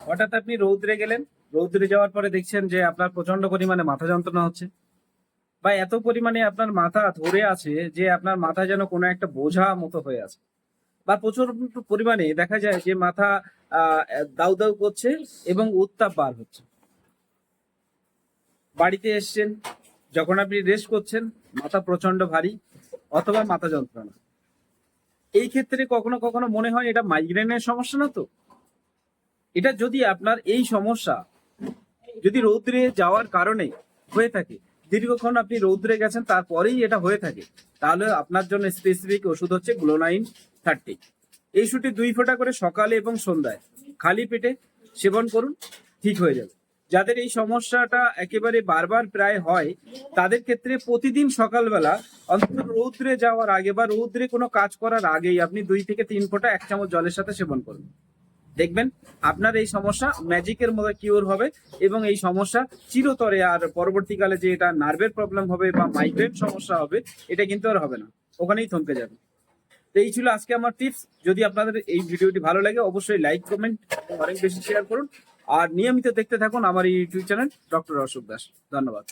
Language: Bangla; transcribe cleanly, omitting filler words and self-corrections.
হঠাৎ আপনি রৌদ্রে গেলেন, রৌদ্রে যাওয়ার পরে দেখছেন যে আপনার প্রচন্ড পরিমাণে মাথা যন্ত্রণা হচ্ছে, বা এত পরিমাণে আপনার মাথা ধরে আছে যে আপনার মাথা যেন কোনো একটা বোঝা মতো হয়ে আছে, বা প্রচুর পরিমাণে দেখা যায় যে মাথা দাউ দাউ করছে এবং উত্তাপ বার হচ্ছে। বাড়িতে এসছেন, যখন আপনি রেস্ট করছেন মাথা প্রচন্ড ভারী অথবা মাথা যন্ত্রণা। এই ক্ষেত্রে কখনো কখনো মনে হয় এটা মাইগ্রেনের সমস্যা না তো। এটা যদি আপনার এই সমস্যা যদি রৌদ্রে যাওয়ার কারণে হয়ে থাকে, দীর্ঘক্ষণ আপনি রৌদ্রে গেছেন তারপরেই এটা হয়ে থাকে, তাহলে আপনার জন্য স্পেসিফিক ওষুধ হচ্ছে গ্লোনাইন 30। এই ওষুধটি 2 ফোঁটা করে সকালে এবং সন্ধ্যায় খালি পেটে সেবন করুন, ঠিক হয়ে যাবে। যাদের এই সমস্যাটা একেবারে বারবার প্রায় হয়, তাদের ক্ষেত্রে প্রতিদিন সকালবেলা অন্তত রৌদ্রে যাওয়ার আগে বা রৌদ্রে কোনো কাজ করার আগেই আপনি 2 থেকে 3 ফোঁটা 1 চামচ জলের সাথে সেবন করুন। দেখবেন আপনার এই সমস্যা ম্যাজিকের মতো কিওর হবে, এবং এই সমস্যা চিরতরে আর পরবর্তীকালে যে এটা নার্ভের প্রবলেম হবে বা মাইগ্রেন সমস্যা হবে, এটা কিন্তু আর হবে না, ওখানেই থমকে যাবে। তো এই ছিল আজকে আমার টিপস। যদি আপনাদের এই ভিডিওটি ভালো লাগে অবশ্যই লাইক, কমেন্ট এবং অনেক বেশি শেয়ার করুন। আর নিয়মিত দেখতে থাকুন আমার এই YouTube channel doctor Ashok Das. ধন্যবাদ।